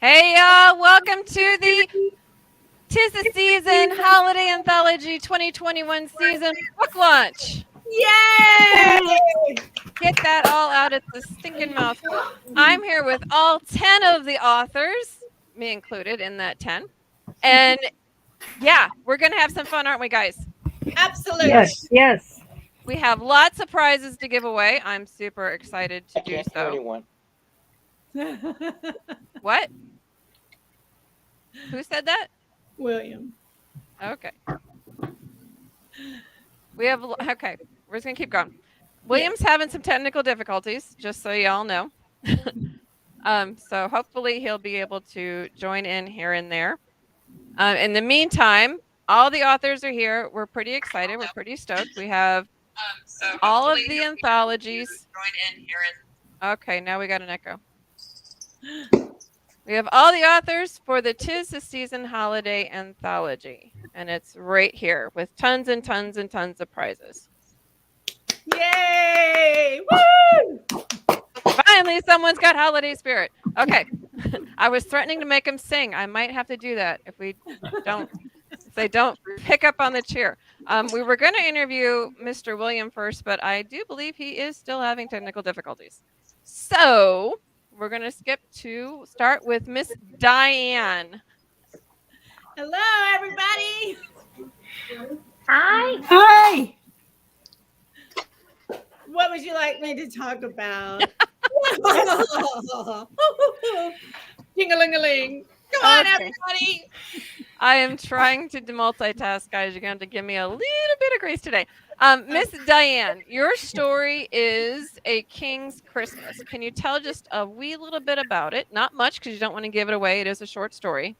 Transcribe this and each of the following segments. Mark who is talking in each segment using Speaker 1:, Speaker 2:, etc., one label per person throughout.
Speaker 1: Hey y'all, welcome to the Tis the Season Holiday Anthology 2021 season book launch.
Speaker 2: Yay!
Speaker 1: Get that all out at the stinking mouthful. I'm here with all 10 of the authors, me included in that 10. And yeah, we're going to have some fun, aren't we, guys?
Speaker 2: Absolutely.
Speaker 3: Yes.
Speaker 1: We have lots of prizes to give away. I'm super excited to
Speaker 4: I
Speaker 1: do
Speaker 4: can't hear
Speaker 1: so.
Speaker 4: anyone.
Speaker 1: What? Who said that?
Speaker 2: William.
Speaker 1: Okay. We're just going to keep going. William's having some technical difficulties, just so y'all know. So hopefully he'll be able to join in here and there. In the meantime, all the authors are here. We're pretty excited. We're pretty stoked. We have all of the anthologies. Okay, now we got an echo. We have all the authors for the Tis the Season Holiday Anthology. And it's right here with tons and tons and tons of prizes.
Speaker 2: Yay! Woo!
Speaker 1: Finally, someone's got holiday spirit. Okay. I was threatening to make them sing. I might have to do that if they don't pick up on the cheer. We were going to interview Mr. William first, but I do believe he is still having technical difficulties. So we're going to start with Miss Diane.
Speaker 2: Hello, everybody.
Speaker 3: Hi.
Speaker 2: What would you like me to talk about? Ding-a-ling-a-ling. Come on,
Speaker 1: Okay.
Speaker 2: everybody.
Speaker 1: I am trying to multitask, guys. You're going to have to give me a little bit of grace today. Miss Diane, your story is A King's Christmas. Can you tell just a wee little bit about it? Not much, because you don't want to give it away. It is a short story.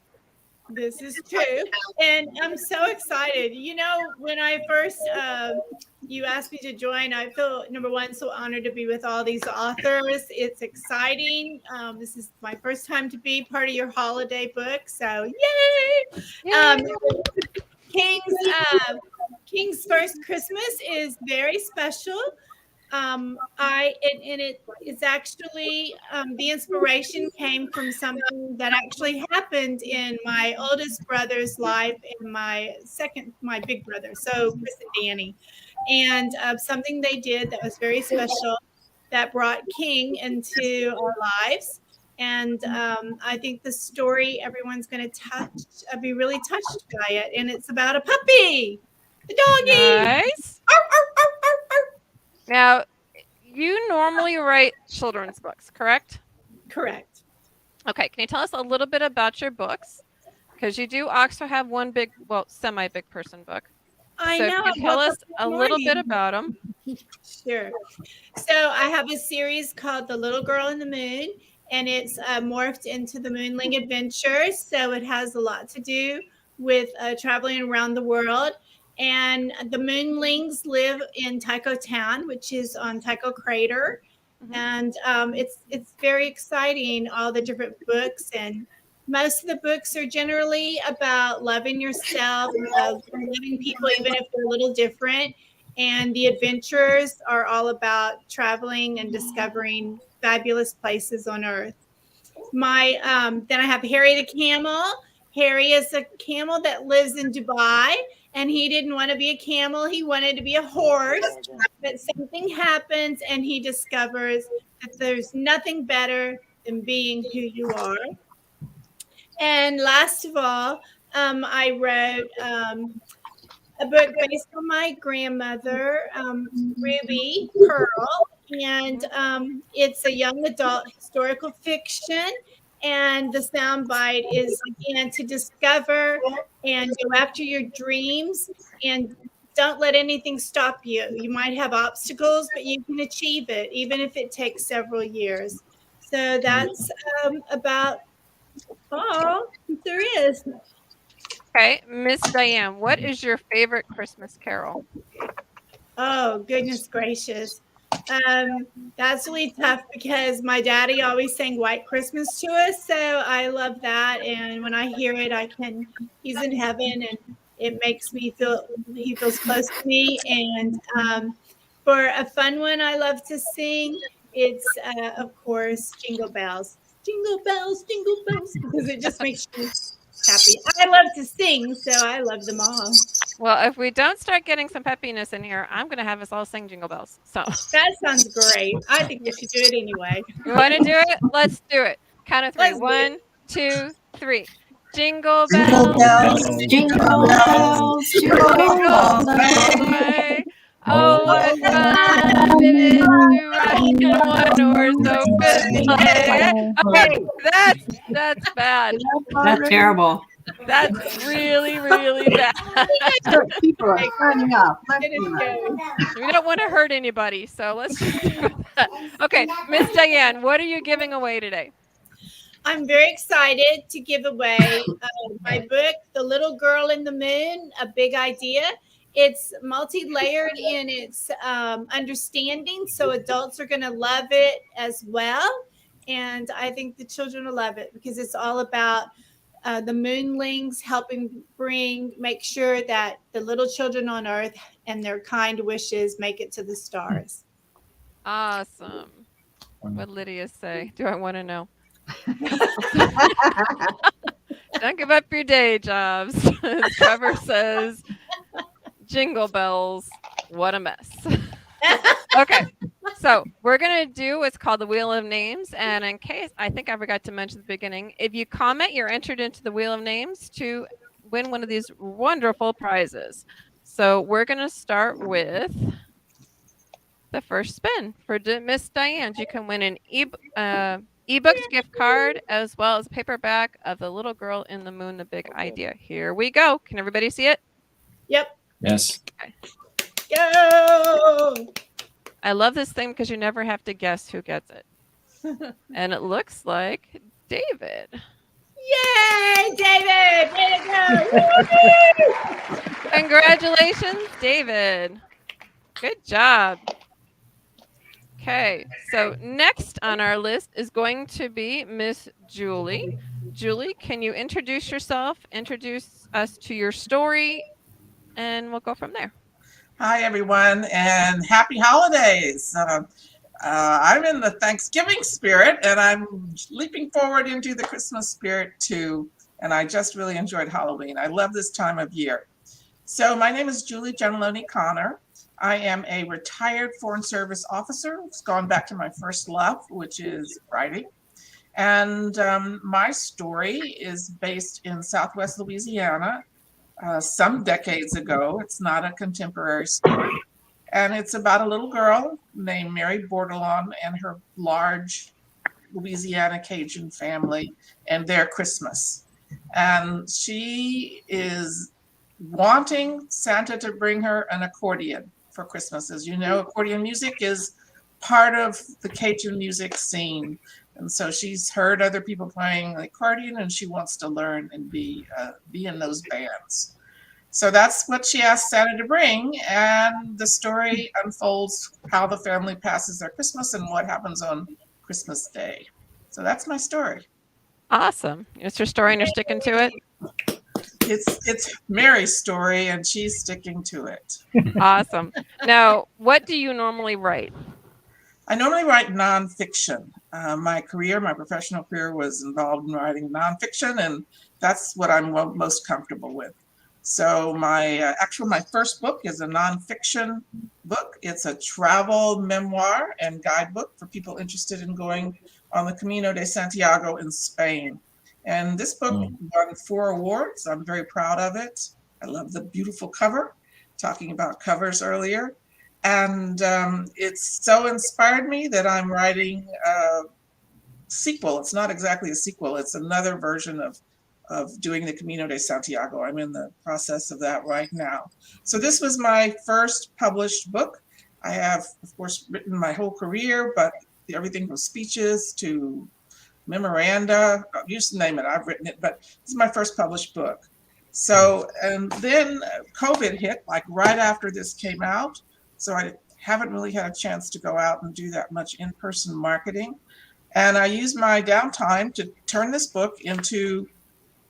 Speaker 2: This is true. And I'm so excited. You know, when I first, you asked me to join, I feel, number one, so honored to be with all these authors. It's exciting. This is my first time to be part of your holiday book. So, yay! King's First Christmas is very special. It's actually the inspiration came from something that actually happened in my oldest brother's life and my big brother, so Chris and Danny, and something they did that was very special that brought King into our lives. And I think the story everyone's going to be really touched by it, and it's about a puppy, the doggy.
Speaker 1: Nice. Now, you normally write children's books, correct?
Speaker 2: Correct.
Speaker 1: Okay, can you tell us a little bit about your books? Because you do also have one big, semi-big person book.
Speaker 2: I
Speaker 1: So
Speaker 2: know.
Speaker 1: can you tell us a little bit about them?
Speaker 2: Sure. So I have a series called The Little Girl in the Moon, and it's morphed into the Moonling Adventures. So it has a lot to do with traveling around the world. And the Moonlings live in Tycho Town, which is on Tycho Crater.
Speaker 1: Mhm.
Speaker 2: And it's very exciting, all the different books. And most of the books are generally about loving yourself, loving people, even if they're a little different. And the adventures are all about traveling and discovering fabulous places on Earth. Then I have Harry the Camel. Harry is a camel that lives in Dubai, and he didn't want to be a camel. He wanted to be a horse. But something happens, and he discovers that there's nothing better than being who you are. And last of all, I wrote a book based on my grandmother, Ruby Pearl, and it's a young adult historical fiction. And the soundbite is, again, to discover and go after your dreams, and don't let anything stop you. You might have obstacles, but you can achieve it, even if it takes several years. So that's about all there is.
Speaker 1: Okay, Miss Diane, what is your favorite Christmas carol?
Speaker 2: Oh, goodness gracious. That's really tough because my daddy always sang White Christmas to us. So I love that. And when I hear it, he's in heaven, and it makes me he feels close to me. And for a fun one I love to sing, it's, of course, Jingle Bells. jingle bells, because it just makes you happy. I love to sing, so I love them all.
Speaker 1: Well, if we don't start getting some peppiness in here, I'm going to have us all sing Jingle Bells. So
Speaker 2: That sounds great. I think we should do it anyway.
Speaker 1: you want to do it? Let's do it. Count of three.
Speaker 2: Let's do it.
Speaker 1: 1, 2, 3. Jingle
Speaker 3: Jingle
Speaker 1: bells,
Speaker 3: bells,
Speaker 4: Jingle bells, jingle
Speaker 1: jingle
Speaker 4: all the
Speaker 1: all the
Speaker 4: way.
Speaker 1: way. Oh, what fun it is to ride in one horse open sleigh. Okay, that's bad.
Speaker 4: That's terrible.
Speaker 1: That's really, really bad.
Speaker 3: People are signing off.
Speaker 2: It is going.
Speaker 1: We don't want to hurt anybody, so let's just do that. Okay, Miss Diane, what are you giving away today?
Speaker 2: I'm very excited to give away my book, The Little Girl in the Moon, A Big Idea. It's multi-layered in its understanding, so adults are going to love it as well. And I think the children will love it because it's all about the moonlings helping make sure that the little children on Earth and their kind wishes make it to the stars.
Speaker 1: Awesome. What Lydia say? Do I want to know? Don't give up your day jobs. Trevor says, jingle bells, what a mess. Okay, so we're going to do what's called the Wheel of Names. And in case, I think I forgot to mention at the beginning, if you comment, you're entered into the Wheel of Names to win one of these wonderful prizes. So we're going to start with the first spin for Miss Diane. You can win an ebooks gift card as well as a paperback of The Little Girl in the Moon, The Big Idea. Here we go. Can everybody see it?
Speaker 2: Yep.
Speaker 5: Yes.
Speaker 1: Okay.
Speaker 2: Go!
Speaker 1: I love this thing because you never have to guess who gets it. And it looks like David.
Speaker 2: Yay, David! Way to go!
Speaker 1: Congratulations, David. Good job. Okay, so next on our list is going to be Miss Julie. Julie, can you introduce yourself, introduce us to your story, and we'll go from there.
Speaker 3: Hi, everyone, and happy holidays. I'm in the Thanksgiving spirit, and I'm leaping forward into the Christmas spirit, too. And I just really enjoyed Halloween. I love this time of year. So my name is Julie Jeniloni Connor. I am a retired Foreign Service officer. It's gone back to my first love, which is writing. And my story is based in Southwest Louisiana. Some decades ago. It's not a contemporary story. And it's about a little girl named Mary Bordelon and her large Louisiana Cajun family and their Christmas. And she is wanting Santa to bring her an accordion for Christmas. As you know, accordion music is part of the Cajun music scene. And so she's heard other people playing the accordion and she wants to learn and be in those bands. So that's what she asked Santa to bring. And the story unfolds how the family passes their Christmas and what happens on Christmas Day. So that's my story.
Speaker 1: Awesome. It's your story and you're sticking to it?
Speaker 3: It's Mary's story and she's sticking to it.
Speaker 1: Awesome. Now, what do you normally write?
Speaker 3: I normally write nonfiction. My professional career was involved in writing nonfiction, and that's what I'm most comfortable with. So my first book is a nonfiction book. It's a travel memoir and guidebook for people interested in going on the Camino de Santiago in Spain. And this book won 4 awards. I'm very proud of it. I love the beautiful cover, talking about covers earlier. And it's so inspired me that I'm writing a sequel. It's not exactly a sequel. It's another version of doing the Camino de Santiago. I'm in the process of that right now. So this was my first published book. I have, of course, written my whole career, but everything from speeches to memoranda, you should name it, I've written it, but this is my first published book. So, and then COVID hit, like right after this came out. So I haven't really had a chance to go out and do that much in-person marketing. And I used my downtime to turn this book into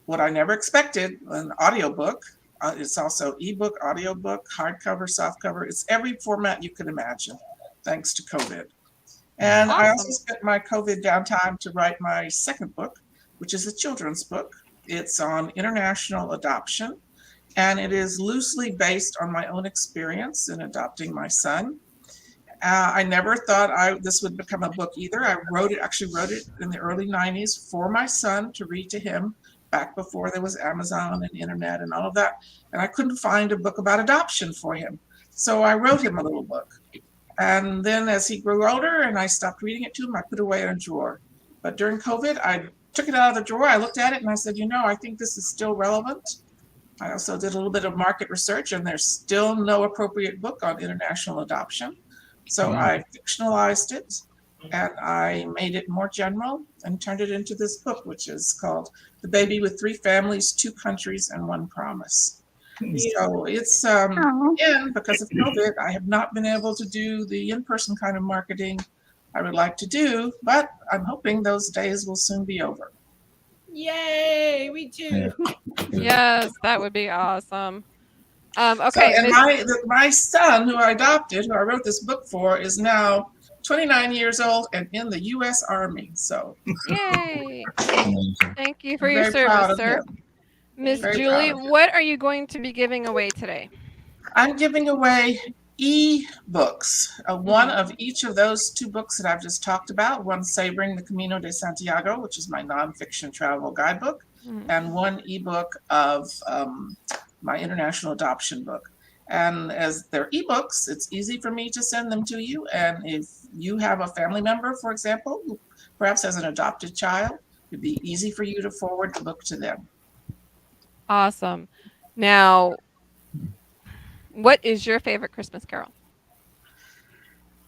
Speaker 3: what I never expected, an audiobook. It's also ebook, audiobook, hardcover, softcover. It's every format you could imagine, thanks to COVID. And I also
Speaker 1: Awesome.
Speaker 3: spent my COVID downtime to write my second book, which is a children's book. It's on international adoption, and it is loosely based on my own experience in adopting my son. I never thought this would become a book either. I actually wrote it in the early 90s for my son to read to him back before there was Amazon and internet and all of that. And I couldn't find a book about adoption for him. So I wrote him a little book. And then as he grew older and I stopped reading it to him, I put it away in a drawer. But during COVID, I took it out of the drawer. I looked at it and I said, I think this is still relevant. I also did a little bit of market research, and there's still no appropriate book on international adoption. So I fictionalized it and I made it more general and turned it into this book, which is called The Baby with Three Families, Two Countries, and One Promise. So it's, again, because of COVID, I have not been able to do the in-person kind of marketing I would like to do, but I'm hoping those days will soon be over.
Speaker 2: Yay, we too.
Speaker 1: Yes, that would be awesome. Okay.
Speaker 3: So, and my son, who I adopted, who I wrote this book for, is now 29 years old and in the U.S. Army. So,
Speaker 1: yay! Thank you for
Speaker 3: I'm
Speaker 1: your
Speaker 3: very proud
Speaker 1: service,
Speaker 3: of
Speaker 1: sir.
Speaker 3: him.
Speaker 1: Miss
Speaker 3: Very
Speaker 1: Julie,
Speaker 3: proud of him.
Speaker 1: what are you going to be giving away today?
Speaker 3: I'm giving away e-books, one of each of those two books that I've just talked about. One, Savoring the Camino de Santiago, which is my nonfiction travel guidebook, and one ebook of my international adoption book. And as they're ebooks, it's easy for me to send them to you. And if you have a family member, for example, who perhaps has an adopted child, it'd be easy for you to forward the book to them.
Speaker 1: Awesome. Now, what is your favorite Christmas carol?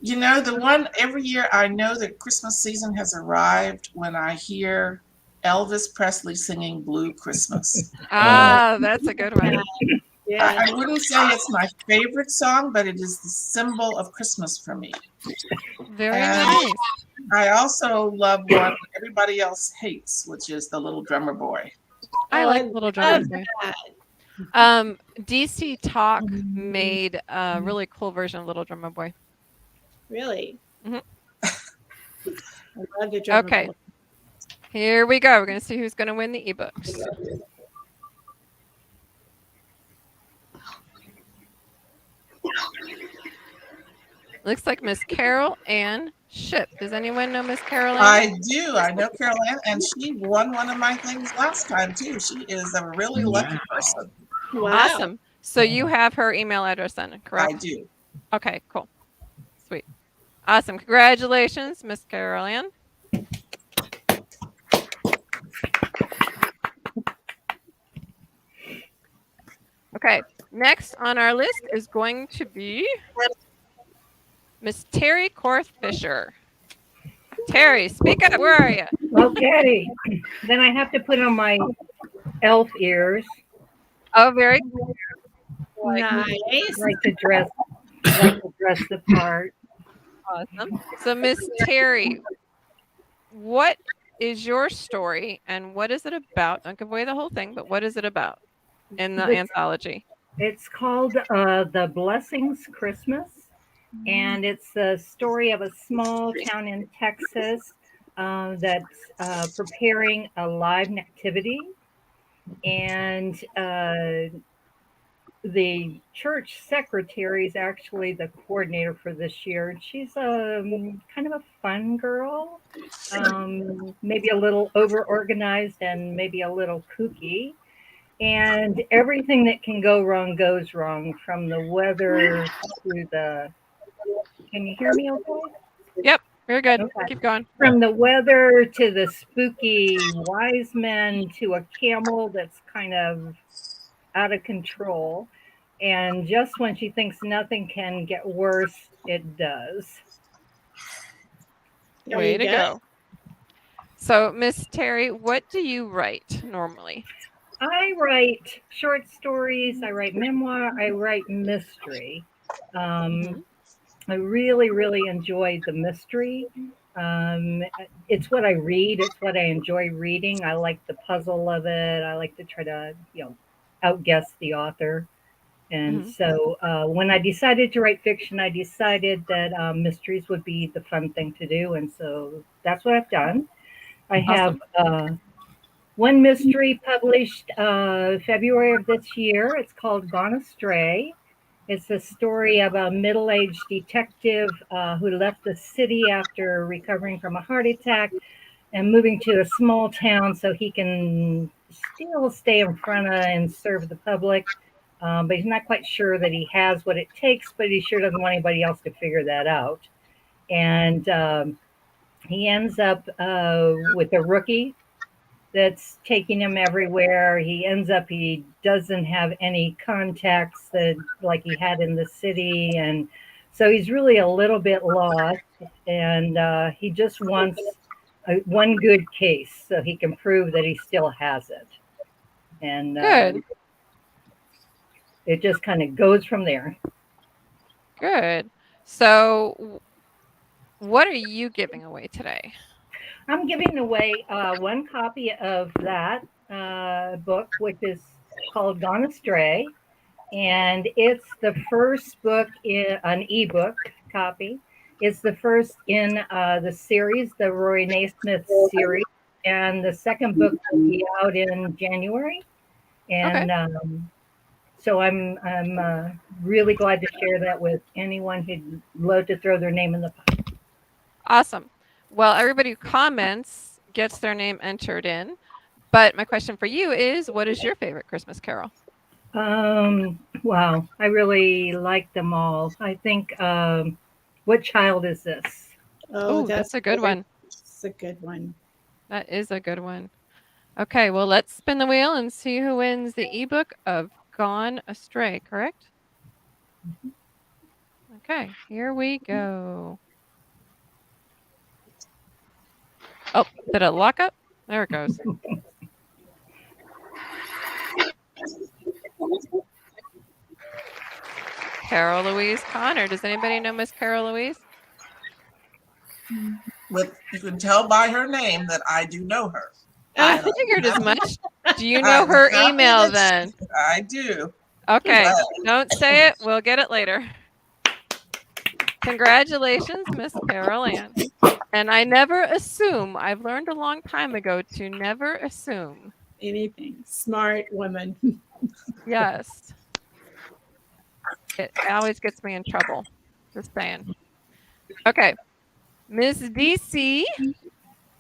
Speaker 3: The one every year I know that Christmas season has arrived when I hear Elvis Presley singing Blue Christmas.
Speaker 1: That's a good one.
Speaker 2: Yeah.
Speaker 3: I wouldn't say it's my favorite song, but it is the symbol of Christmas for me.
Speaker 1: Very
Speaker 3: And
Speaker 1: nice.
Speaker 3: I also love one everybody else hates, which is The Little Drummer Boy.
Speaker 1: I like Little Drummer Boy.
Speaker 2: that.
Speaker 1: DC Talk made a really cool version of Little Drummer Boy.
Speaker 2: Really?
Speaker 1: Mhm.
Speaker 2: I love the drummer
Speaker 1: Okay.
Speaker 2: boy.
Speaker 1: Here we go. We're going to see who's going to win the ebooks. Looks like Miss Carol Ann Ship. Does anyone know Miss Carol Ann?
Speaker 3: I do. I know Carol Ann, and she won one of my things last time, too. She is a really lucky person.
Speaker 2: Wow.
Speaker 1: Awesome. So you have her email address then, correct?
Speaker 3: I do.
Speaker 1: Okay, cool. Sweet. Awesome. Congratulations, Miss Carol Ann. Okay, next on our list is going to be Miss Terry Korth Fisher. Terry, speak up. Where are you?
Speaker 5: Okay. Then I have to put on my elf ears.
Speaker 1: Oh, very
Speaker 2: Nice.
Speaker 5: Like to dress the part.
Speaker 1: awesome. So, Miss Terry, what is your story and what is it about? Don't give away the whole thing, but what is it about in the anthology?
Speaker 5: It's called The Blessings Christmas, and it's the story of a small town in Texas that's preparing a live nativity, and the church secretary is actually the coordinator for this year. And she's kind of a fun girl, maybe a little over organized and maybe a little kooky. And everything that can go wrong goes wrong, from the weather to the. Can you hear me okay?
Speaker 1: Yep, very good.
Speaker 5: Okay.
Speaker 1: Keep going.
Speaker 5: From the weather to the spooky wise men to a camel that's kind of out of control. And just when she thinks nothing can get worse, it does.
Speaker 1: Way to go. So, Miss Terry, what do you write normally?
Speaker 5: I write short stories, I write memoir, I write mystery. I really, really enjoy the mystery. It's what I read. It's what I enjoy reading. I like the puzzle of it. I like to try to, outguess the author. And
Speaker 1: Mhm.
Speaker 5: so when I decided to write fiction, I decided that mysteries would be the fun thing to do. And so that's what I've done. I have one mystery published February of this year. It's called Gone Astray. It's a story about a middle-aged detective who left the city after recovering from a heart attack and moving to a small town so he can still stay in front of and serve the public. But he's not quite sure that he has what it takes, but he sure doesn't want anybody else to figure that out. And he ends up with a rookie that's taking him everywhere. He doesn't have any contacts that like he had in the city. And so he's really a little bit lost. And he just wants one good case so he can prove that he still has it. And
Speaker 1: Good.
Speaker 5: it just kind of goes from there.
Speaker 1: Good. So, what are you giving away today?
Speaker 5: I'm giving away one copy of that book, which is called Gone Astray. And it's the first book in an ebook copy. It's the first in the series, the Rory Naismith series. And the second book will be out in January. And so I'm really glad to share that with anyone who'd love to throw their name in the pot.
Speaker 1: Awesome. Well, everybody who comments gets their name entered in. But my question for you is, what is your favorite Christmas carol?
Speaker 5: Wow, I really like them all. I think, What Child Is This?
Speaker 1: Oh, that's a good one.
Speaker 2: It's a good one.
Speaker 1: That is a good one. Okay, well, let's spin the wheel and see who wins the ebook of Gone Astray, correct? Okay, here we go. Oh, did it lock up? There it goes. Carol Louise Connor. Does anybody know Miss Carol Louise?
Speaker 3: You can tell by her name that I do know her.
Speaker 1: I figured as much. Do you know her email then?
Speaker 3: I do.
Speaker 1: Okay, don't say it. We'll get it later. Congratulations, Miss Carol Ann. And I never assume. I've learned a long time ago to never assume.
Speaker 2: Anything. Smart woman.
Speaker 1: Yes. It always gets me in trouble. Just saying. Okay. Ms. DC,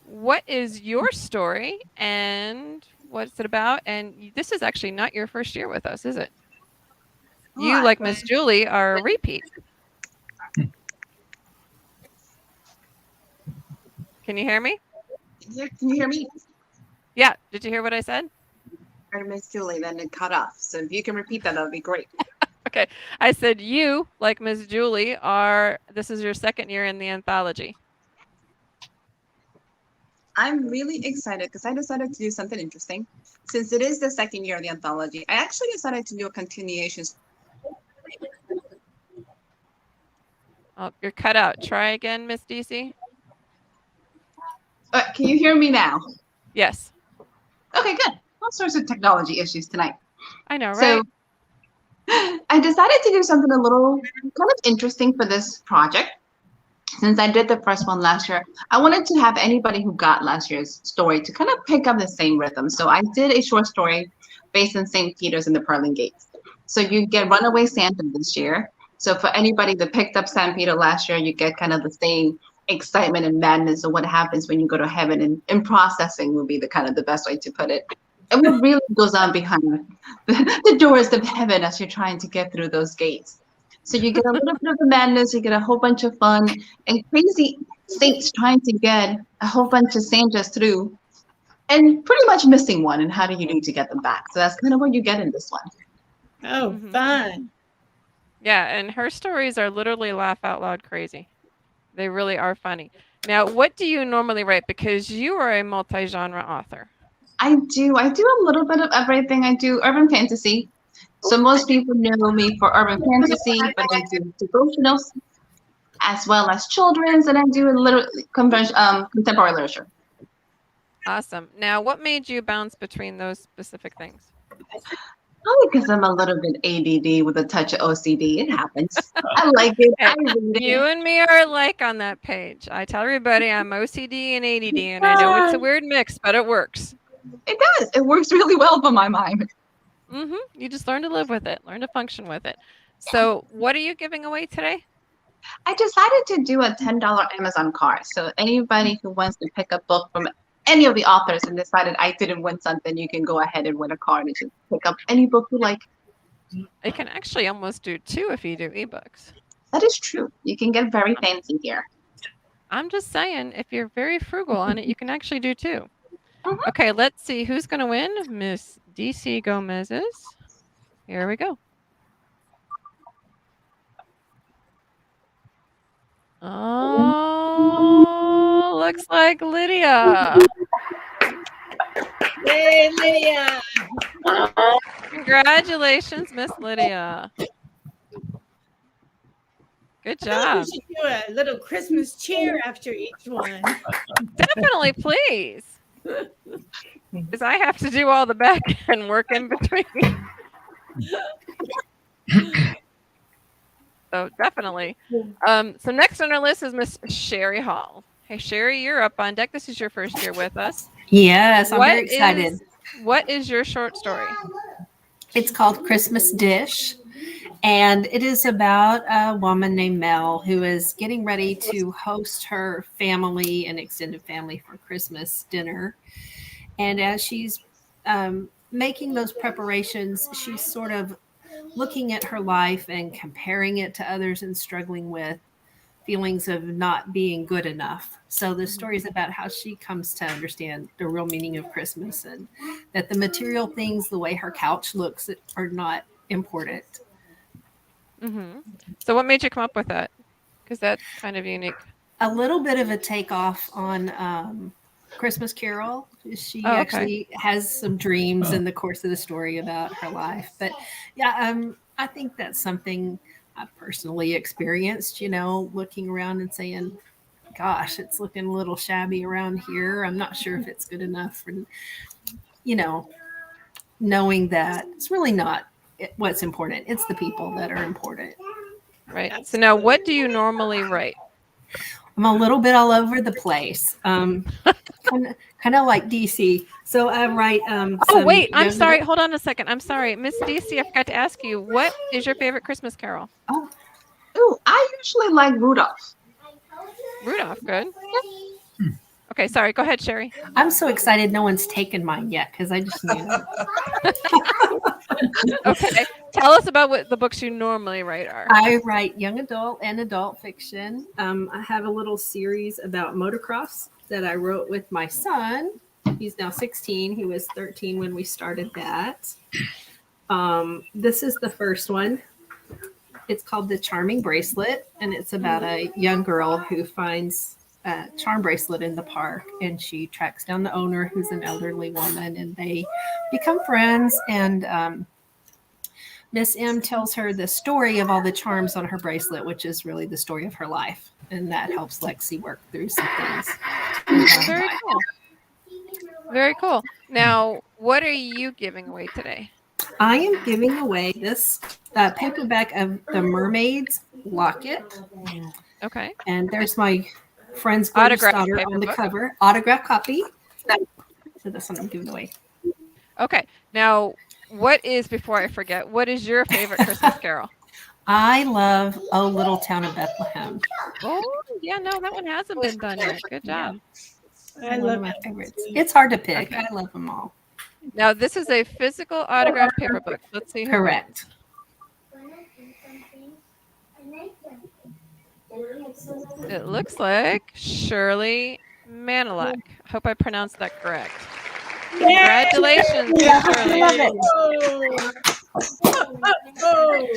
Speaker 1: what is your story and what's it about? And this is actually not your first year with us, is it? You, like Miss Julie, are a repeat. Can you hear me?
Speaker 6: Can you hear me?
Speaker 1: Yeah. Did you hear what I said?
Speaker 6: I heard Miss Julie, then it cut off. So if you can repeat that, that would be great.
Speaker 1: Okay. I said you, like Miss Julie, this is your second year in the anthology.
Speaker 6: I'm really excited because I decided to do something interesting. Since it is the second year of the anthology, I actually decided to do a continuation.
Speaker 1: Oh, you're cut out. Try again, Miss DC.
Speaker 6: Can you hear me now?
Speaker 1: Yes.
Speaker 6: Okay, good. All sorts of technology issues tonight.
Speaker 1: I know, right?
Speaker 6: So I decided to do something a little kind of interesting for this project. Since I did the first one last year, I wanted to have anybody who got last year's story to kind of pick up the same rhythm. So I did a short story based on St. Peter's and the Pearly Gates. So you get Runaway Santa this year. So for anybody that picked up St. Peter last year, you get kind of the same excitement and madness of what happens when you go to heaven, and processing would be the kind of the best way to put it. And what really goes on behind the doors of heaven as you're trying to get through those gates. So you get a little bit of the madness, you get a whole bunch of fun, and crazy saints trying to get a whole bunch of Santas through, and pretty much missing one, and how do you do to get them back? So that's kind of what you get in this one.
Speaker 2: Oh, fun.
Speaker 1: Yeah, and her stories are literally laugh out loud crazy. They really are funny. Now, what do you normally write? Because you are a multi-genre author.
Speaker 6: I do a little bit of everything. I do urban fantasy. So most people know me for urban fantasy, but I do devotionals as well as children's, and I do a little contemporary literature.
Speaker 1: Awesome. Now, what made you bounce between those specific things?
Speaker 6: Only because I'm a little bit ADD with a touch of OCD. It happens. I like it. I
Speaker 1: Hey,
Speaker 6: read
Speaker 1: you
Speaker 6: it.
Speaker 1: and me are alike on that page. I tell everybody I'm OCD and ADD, and I know it's a weird mix, but it works.
Speaker 6: It does. It works really well for my mind.
Speaker 1: You just learn to live with it, learn to function with it. So, what are you giving away today?
Speaker 6: I decided to do a $10 Amazon card. So anybody who wants to pick a book from any of the authors and decided I didn't win something, you can go ahead and win a card and just pick up any book you like.
Speaker 1: You can actually almost do 2 if you do ebooks.
Speaker 6: That is true. You can get very fancy here.
Speaker 1: I'm just saying, if you're very frugal on it, you can actually do 2.
Speaker 6: Mhm.
Speaker 1: Okay, let's see who's going to win. Miss DC Gomez's. Here we go. Oh, looks like Lydia.
Speaker 2: Hey, Lydia.
Speaker 1: Congratulations, Miss Lydia. Good
Speaker 2: I think
Speaker 1: job.
Speaker 2: we should do a little Christmas cheer after each one.
Speaker 1: Definitely, please. Because I have to do all the back end work in between. So definitely. So next on our list is Miss Sherry Hall. Hey, Sherry, you're up on deck. This is your first year with us.
Speaker 4: Yes, I'm
Speaker 1: What
Speaker 4: very excited.
Speaker 1: What is your short story?
Speaker 4: It's called Christmas Dish, and it is about a woman named Mel who is getting ready to host her family and extended family for Christmas dinner. And as she's making those preparations, she's sort of looking at her life and comparing it to others and struggling with feelings of not being good enough. So the story is about how she comes to understand the real meaning of Christmas and that the material things, the way her couch looks, are not important.
Speaker 1: So what made you come up with that? Because that's kind of unique.
Speaker 4: A little bit of a takeoff on Christmas Carol. She
Speaker 1: okay.
Speaker 4: actually has some dreams in the course of the story about her life. But yeah, I think that's something I've personally experienced, looking around and saying, gosh, it's looking a little shabby around here. I'm not sure if it's good enough. And, knowing that it's really not what's important. It's the people that are important.
Speaker 1: Right. So now what do you normally write?
Speaker 4: I'm a little bit all over the place. Kind of like DC. So I write.
Speaker 1: Oh, wait. I'm sorry. Hold on a second. I'm sorry. Miss DC, I forgot to ask you, what is your favorite Christmas carol?
Speaker 6: Oh, I usually like Rudolph.
Speaker 1: Rudolph, good. Okay, sorry. Go ahead, Sherry.
Speaker 4: I'm so excited no one's taken mine yet because I just knew.
Speaker 1: Okay. Tell us about what the books you normally write are.
Speaker 4: I write young adult and adult fiction. I have a little series about motocross that I wrote with my son. He's now 16. He was 13 when we started that. This is the first one. It's called The Charming Bracelet, and it's about a young girl who finds a charm bracelet in the park, and she tracks down the owner, who's an elderly woman, and they become friends. And Miss M tells her the story of all the charms on her bracelet, which is really the story of her life, and that helps Lexi work through some things.
Speaker 1: Very cool. Very cool. Now, what are you giving away today?
Speaker 4: I am giving away this paperback of The Mermaid's Locket.
Speaker 1: Okay.
Speaker 4: And there's my friend's gorgeous daughter on the cover. Autograph copy. So this one I'm giving away.
Speaker 1: Okay. Now, before I forget, what is your favorite Christmas carol?
Speaker 4: I love Oh Little Town of Bethlehem.
Speaker 1: Oh, yeah, no, that one hasn't been done yet. Good job.
Speaker 2: I
Speaker 4: One
Speaker 2: love
Speaker 4: of my
Speaker 2: that
Speaker 4: favorites.
Speaker 2: too.
Speaker 4: It's hard to pick.
Speaker 1: Okay.
Speaker 4: I love them all.
Speaker 1: Now, this is a physical autographed paper book. Let's see who
Speaker 4: Correct.
Speaker 1: It looks like Shirley Manilek. I hope I pronounced that correct. Congratulations,
Speaker 4: Yeah,
Speaker 1: Shirley.
Speaker 4: I love it.
Speaker 2: Oh.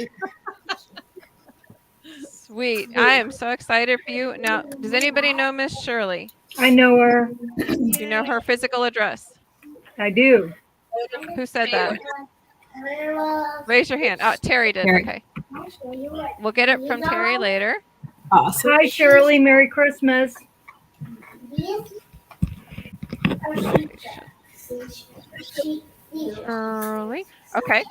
Speaker 1: Sweet. I am so excited for you. Now, does anybody know Miss Shirley?
Speaker 5: I know her.
Speaker 1: Do you know her physical address?
Speaker 5: I do.
Speaker 1: Who said that? Raise your hand. Oh, Terry did.
Speaker 4: Terry.
Speaker 1: Okay. We'll get it from Terry later.
Speaker 4: Awesome.
Speaker 5: Hi, Shirley. Merry Christmas.
Speaker 1: Shirley. Okay.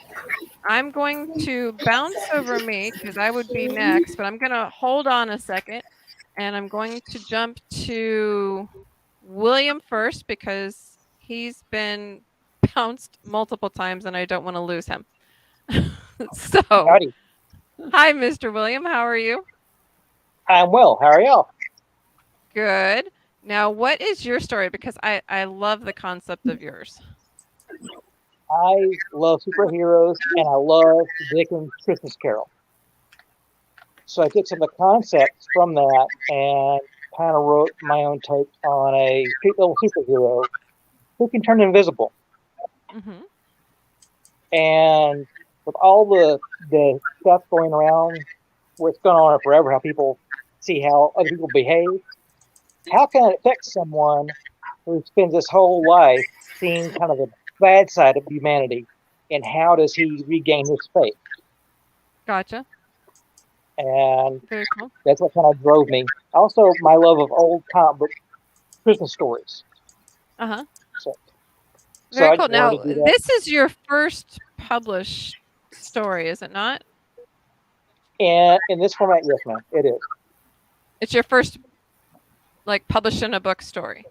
Speaker 1: I'm going to bounce over me because I would be next, but I'm going to hold on a second and I'm going to jump to William first because he's been bounced multiple times and I don't want to lose him. So,
Speaker 7: Howdy.
Speaker 1: hi, Mr. William. How are you?
Speaker 7: I'm well. How are y'all?
Speaker 1: Good. Now, what is your story? Because I love the concept of yours.
Speaker 7: I love superheroes and I love Dickens' Christmas Carol. So I took some of the concepts from that and kind of wrote my own take on a cute little superhero who can turn invisible.
Speaker 1: Mm-hmm.
Speaker 7: And with all the stuff going around, where it's gone on forever, how people see how other people behave, how can it affect someone who spends his whole life seeing kind of the bad side of humanity, and how does he regain his faith?
Speaker 1: Gotcha.
Speaker 7: And
Speaker 1: Very cool.
Speaker 7: that's what kind of drove me. Also, my love of old comic book Christmas stories.
Speaker 1: Uh-huh.
Speaker 7: So
Speaker 1: Very
Speaker 7: I
Speaker 1: cool.
Speaker 7: just
Speaker 1: Now,
Speaker 7: wanted to do that.
Speaker 1: this is your first published story, is it not?
Speaker 7: And in this format, yes, ma'am, it is.
Speaker 1: It's your first, like, published in a book story.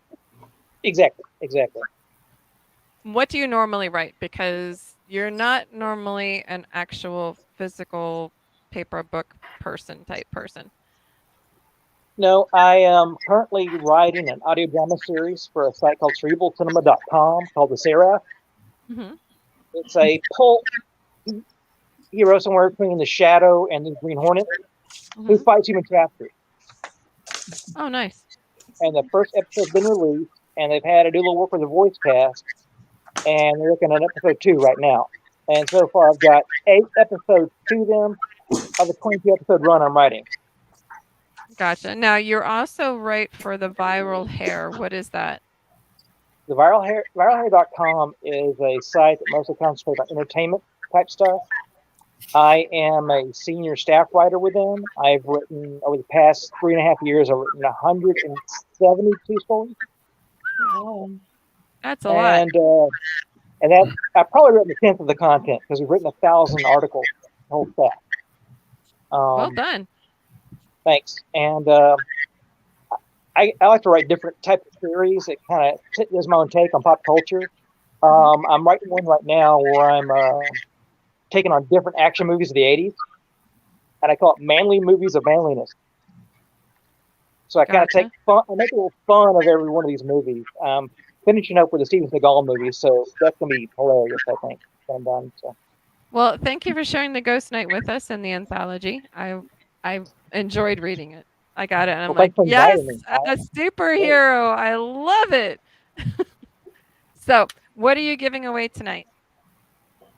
Speaker 7: Exactly.
Speaker 1: What do you normally write? Because you're not normally an actual physical paper book type person.
Speaker 7: No, I am currently writing an audio drama series for a site called cerebralcinema.com called The Seraph.
Speaker 1: Mm-hmm.
Speaker 7: It's a pulp hero somewhere between the Shadow and the Green Hornet who fights human traffickers.
Speaker 1: Oh, nice.
Speaker 7: And the first episode's been released, and they've had to do a little work with the voice cast, and they're looking at episode 2 right now. And so far, I've got 8 episodes to them of the 22 episode run I'm writing.
Speaker 1: Gotcha. Now, you're also right for the Viral Hair. What is that?
Speaker 7: The viralhair.com is a site that mostly concentrates on entertainment type stuff. I am a senior staff writer with them. I've written, over the past 3.5 years, I've written 172 stories.
Speaker 2: Wow.
Speaker 1: That's a lot.
Speaker 7: And that I've probably written a tenth of the content because we've written 1,000 articles, the whole staff.
Speaker 1: Well done.
Speaker 7: Thanks. And I like to write different types of series. It kind of is my own take on pop culture. I'm writing one right now where I'm taking on different action movies of the 80s, and I call it Manly Movies of Manliness. So I kind of take fun, I make a little fun of every one of these movies. Finishing up with the Steven Seagal movie, so that's gonna be hilarious, I think, when I'm done. So.
Speaker 1: Well, thank you for sharing the Ghost Night with us in the anthology. I enjoyed reading it. I got it, and I'm like, yes, a superhero. I love it. So, what are you giving away tonight?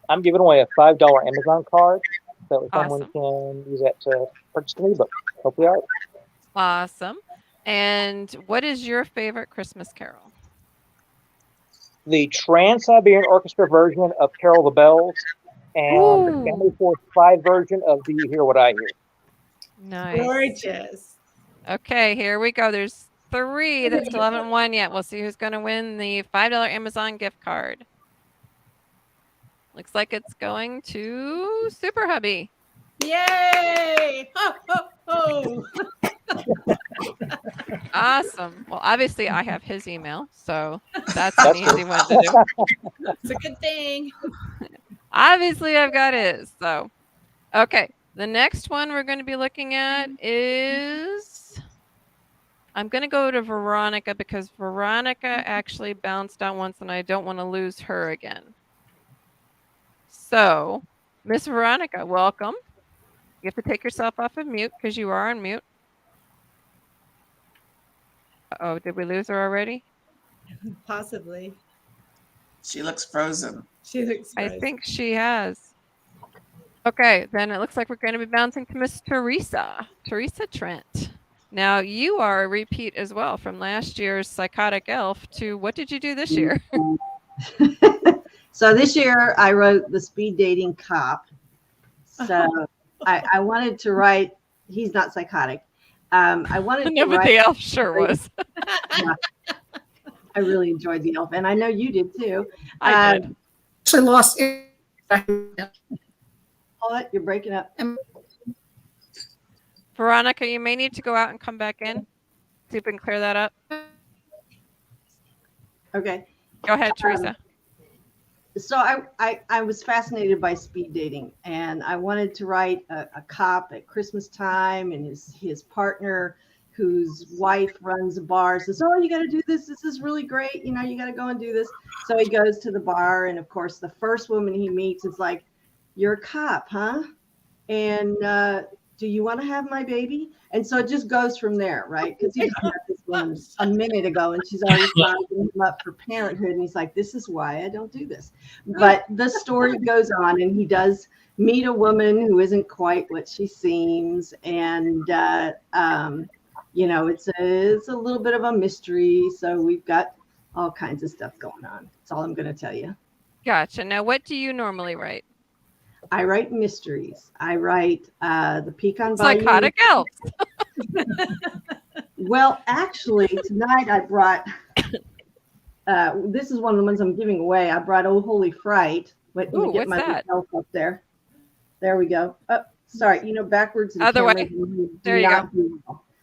Speaker 7: I'm giving away a $5 Amazon card, so someone
Speaker 1: Awesome.
Speaker 7: can use that to purchase an ebook. Hopefully, all right.
Speaker 1: Awesome. And what is your favorite Christmas carol?
Speaker 7: The Trans-Siberian Orchestra version of Carol the Bells, and the Family Force 5 version of Do You Hear What I Hear?
Speaker 1: Nice.
Speaker 2: Gorgeous.
Speaker 1: Okay, here we go. There's 3 that still haven't won yet. We'll see who's going to win the $5 Amazon gift card. Looks like it's going to Super Hubby.
Speaker 2: Yay! Ho, ho, ho.
Speaker 1: Awesome. Well, obviously, I have his email, so that's an easy one to do.
Speaker 2: It's a good thing.
Speaker 1: Obviously, I've got his. So, okay. The next one we're going to be looking at is, I'm going to go to Veronica because Veronica actually bounced out once and I don't want to lose her again. So, Miss Veronica, welcome. You have to take yourself off of mute because you are on mute. Uh-oh, did we lose her already?
Speaker 2: Possibly.
Speaker 3: She looks frozen.
Speaker 2: She looks
Speaker 1: I
Speaker 2: frozen.
Speaker 1: think she has. Okay, then it looks like we're going to be bouncing to Miss Teresa Trent. Now, you are a repeat as well from last year's Psychotic Elf to what did you do this year?
Speaker 8: So this year I wrote The Speed Dating Cop. So I wanted to write, he's not psychotic. I wanted to
Speaker 1: No, but
Speaker 8: write,
Speaker 1: the elf sure was.
Speaker 8: Yeah. I really enjoyed the elf, and I know you did too.
Speaker 1: I did.
Speaker 9: Actually lost
Speaker 8: Paulette, you're breaking up.
Speaker 1: Veronica, you may need to go out and come back in. See if we can clear that up.
Speaker 8: Okay.
Speaker 1: Go ahead, Teresa.
Speaker 8: So I was fascinated by speed dating, and I wanted to write a cop at Christmas time, and his partner, whose wife runs a bar, says, "Oh, you got to do this. This is really great. You know, you got to go and do this." So he goes to the bar, and of course, the first woman he meets is like, "You're a cop, huh? And do you want to have my baby?" And so it just goes from there, right? Because he just met this woman a minute ago, and she's already signing him up for parenthood. And he's like, "This is why I don't do this." But the story goes on, and he does meet a woman who isn't quite what she seems, and you know, it's a little bit of a mystery. So we've got all kinds of stuff going on. That's all I'm going to tell you.
Speaker 1: Gotcha. Now, what do you normally write?
Speaker 8: I write mysteries. I write the Pecan Bayou.
Speaker 1: Psychotic elves.
Speaker 8: Well, actually, tonight I brought. This is one of the ones I'm giving away. I brought Oh Holy Fright. Let me get
Speaker 1: what's
Speaker 8: my
Speaker 1: that?
Speaker 8: elf up there. There we go. Oh, sorry, you know, backwards. And
Speaker 1: Other way.
Speaker 8: There you go.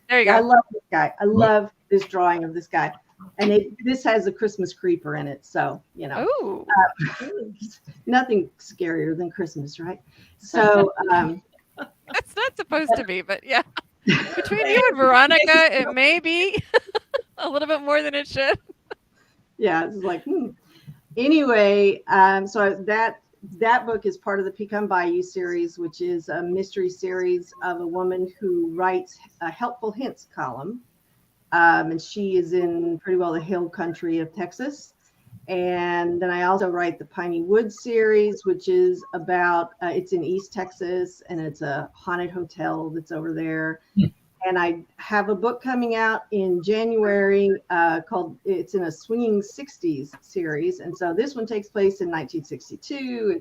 Speaker 1: There you go.
Speaker 8: I love this guy. I love this drawing of this guy, and this has a Christmas creeper in it. So you know,
Speaker 1: Ooh.
Speaker 8: nothing scarier than Christmas, right? So
Speaker 1: That's not supposed to be, but yeah. Between you and Veronica, it may be a little bit more than it should.
Speaker 8: yeah, it's like anyway. So that book is part of the Pecan Bayou series, which is a mystery series of a woman who writes a helpful hints column. And she is in pretty well the hill country of Texas. And then I also write the Piney Woods series, which is about, it's in East Texas, and it's a haunted hotel that's over there. And I have a book coming out in January called, it's in a Swinging 60s series. And so this one takes place in 1962.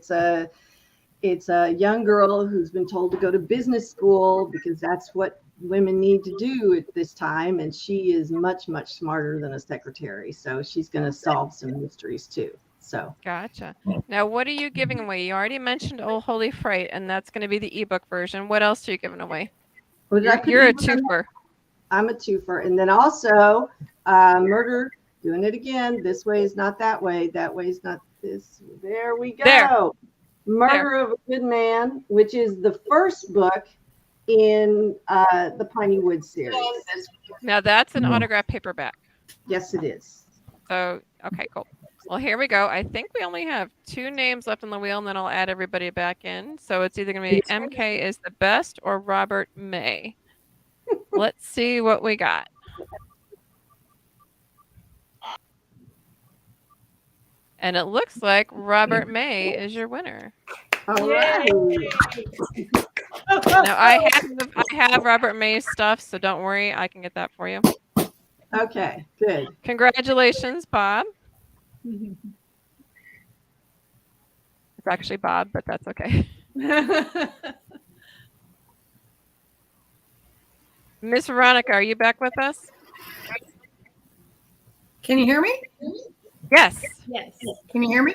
Speaker 8: It's a young girl who's been told to go to business school because that's what women need to do at this time. And she is much, much smarter than a secretary. So she's going to solve some mysteries too. So
Speaker 1: Gotcha. Now, what are you giving away? You already mentioned Oh Holy Fright, and that's going to be the ebook version. What else are you giving away? You're a twofer.
Speaker 8: I'm a twofer. And then also Murder, doing it again. This way is not that way. That way is not this. There we go.
Speaker 1: There.
Speaker 8: Murder of a Good Man, which is the first book in the Piney Woods series.
Speaker 1: Now, that's an autograph paperback.
Speaker 8: Yes, it is.
Speaker 1: So, okay, cool. Well, here we go. I think we only have 2 names left on the wheel, and then I'll add everybody back in. So it's either going to be MK is the best or Robert May. Let's see what we got. And it looks like Robert May is your winner.
Speaker 8: All right.
Speaker 1: Now, I have Robert May's stuff, so don't worry. I can get that for you.
Speaker 8: Okay, good.
Speaker 1: Congratulations, Bob. It's actually Bob, but that's okay. Miss Veronica, are you back with us?
Speaker 9: Can you hear me?
Speaker 1: Yes.
Speaker 2: Yes.
Speaker 9: Can you hear me?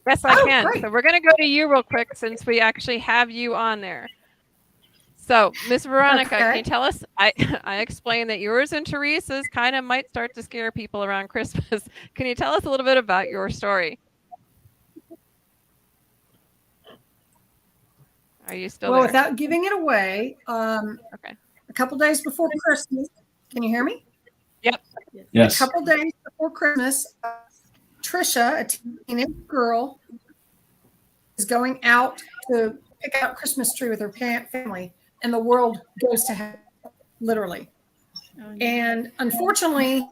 Speaker 1: Yes, I can.
Speaker 9: Great.
Speaker 1: So we're going to go to you real quick since we actually have you on there. So, Miss Veronica,
Speaker 9: Okay.
Speaker 1: can you tell us? I explained that yours and Teresa's kind of might start to scare people around Christmas. Can you tell us a little bit about your story? Are you still
Speaker 9: Well,
Speaker 1: there?
Speaker 9: without giving it away,
Speaker 1: Okay.
Speaker 9: a couple days before Christmas, can you hear me?
Speaker 1: Yep.
Speaker 10: Yes.
Speaker 9: A couple days before Christmas, Trisha, a teenage girl, is going out to pick out a Christmas tree with her family, and the world goes to hell, literally. And unfortunately,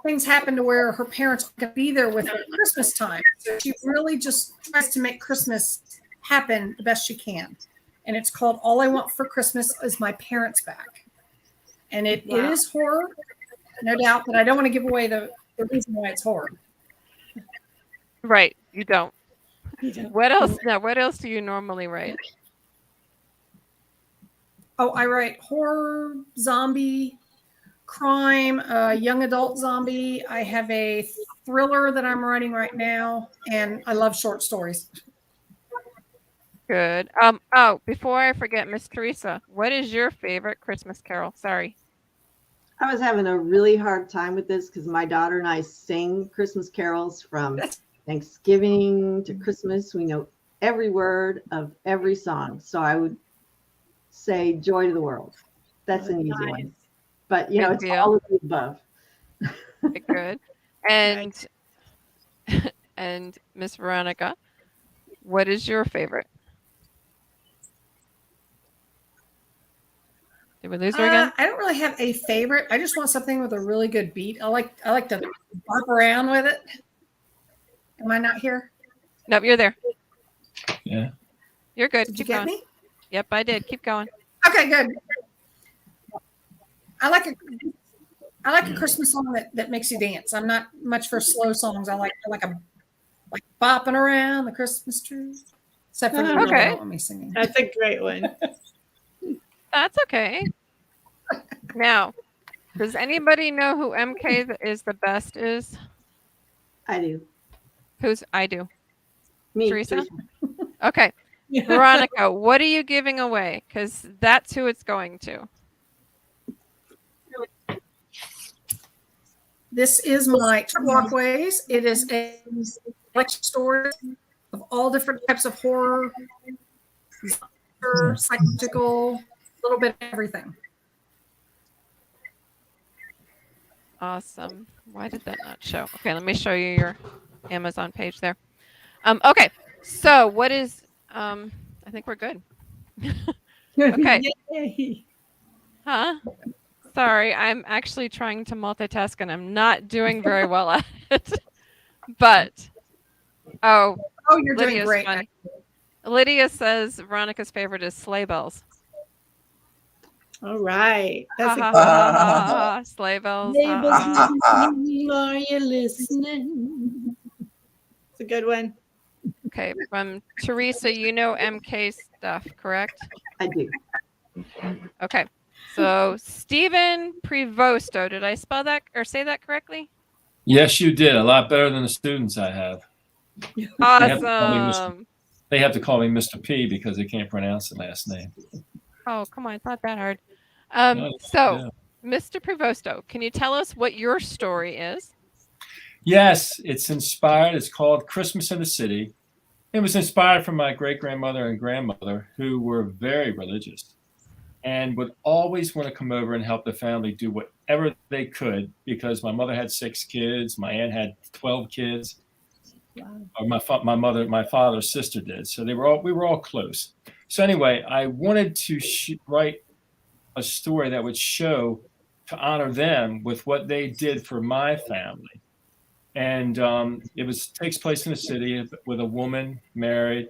Speaker 9: things happen to where her parents are going to be there with her at Christmas time. So she really just tries to make Christmas happen the best she can. And it's called All I Want for Christmas Is My Parents Back. And it is horror, no doubt, but I don't want to give away the reason why it's horror.
Speaker 1: Right. You don't. What else? Now, what else do you normally write?
Speaker 9: Oh, I write horror, zombie, crime, young adult zombie. I have a thriller that I'm writing right now, and I love short stories.
Speaker 1: Good. Oh, before I forget, Miss Teresa, what is your favorite Christmas carol? Sorry.
Speaker 8: I was having a really hard time with this because my daughter and I sing Christmas carols from Thanksgiving to Christmas. We know every word of every song. So I would say Joy to the World. That's an easy one. But, you know,
Speaker 1: Good
Speaker 8: it's
Speaker 1: deal.
Speaker 8: all of the above.
Speaker 1: Okay, good. And and Miss Veronica, what is your favorite? Did we lose her again?
Speaker 9: I don't really have a favorite. I just want something with a really good beat. I like to bop around with it. Am I not here?
Speaker 1: Nope, you're there.
Speaker 10: Yeah.
Speaker 1: You're good.
Speaker 9: Did you
Speaker 1: Keep
Speaker 9: get
Speaker 1: going.
Speaker 9: me?
Speaker 1: Yep, I did. Keep going.
Speaker 9: Okay, good. I like a Christmas song that makes you dance. I'm not much for slow songs. I like bopping around the Christmas tree. Except for you
Speaker 1: Okay.
Speaker 9: don't want me singing.
Speaker 2: That's a great one.
Speaker 1: That's okay. Now, does anybody know who MK is the best is?
Speaker 8: I do.
Speaker 1: Who's I do?
Speaker 8: Me,
Speaker 1: Teresa?
Speaker 8: Teresa.
Speaker 1: Okay. Veronica, what are you giving away? Because that's who it's going to.
Speaker 9: This is my Walkways. It is a collection story of all different types of horror, psychological, a little bit of everything.
Speaker 1: Awesome. Why did that not show? Okay, let me show you your Amazon page there. Okay, so what is I think we're good. Okay.
Speaker 2: Yay.
Speaker 1: Huh? Sorry, I'm actually trying to multitask and I'm not doing very well at it. But
Speaker 9: Oh, you're doing
Speaker 1: Lydia's
Speaker 9: great.
Speaker 1: funny. Lydia says Veronica's favorite is sleigh bells.
Speaker 2: All right.
Speaker 1: Ha,
Speaker 2: That's
Speaker 1: ha,
Speaker 2: a
Speaker 1: ha, ha, ha, ha. Sleigh bells. Ha,
Speaker 2: Neighbors,
Speaker 1: ha, ha.
Speaker 2: are you listening? It's a good one.
Speaker 1: Okay, from Teresa, you know MK stuff, correct?
Speaker 8: I do.
Speaker 1: Okay. So Stephen Prevosto, did I spell that or say that correctly?
Speaker 10: Yes, you did. A lot better than the students I have.
Speaker 1: Awesome.
Speaker 10: They have to call me Mr. P because they can't pronounce the last name.
Speaker 1: Oh, come on, it's not that hard.
Speaker 10: No,
Speaker 1: So,
Speaker 10: yeah.
Speaker 1: Mr. Prevosto, can you tell us what your story is?
Speaker 10: Yes, it's inspired. It's called Christmas in the City. It was inspired from my great-grandmother and grandmother, who were very religious and would always want to come over and help the family do whatever they could, because my mother had 6 kids, my aunt had 12 kids, or my father's sister did. So we were all close. So anyway, I wanted to write a story that would show, to honor them with what they did for my family. And takes place in a city with a woman married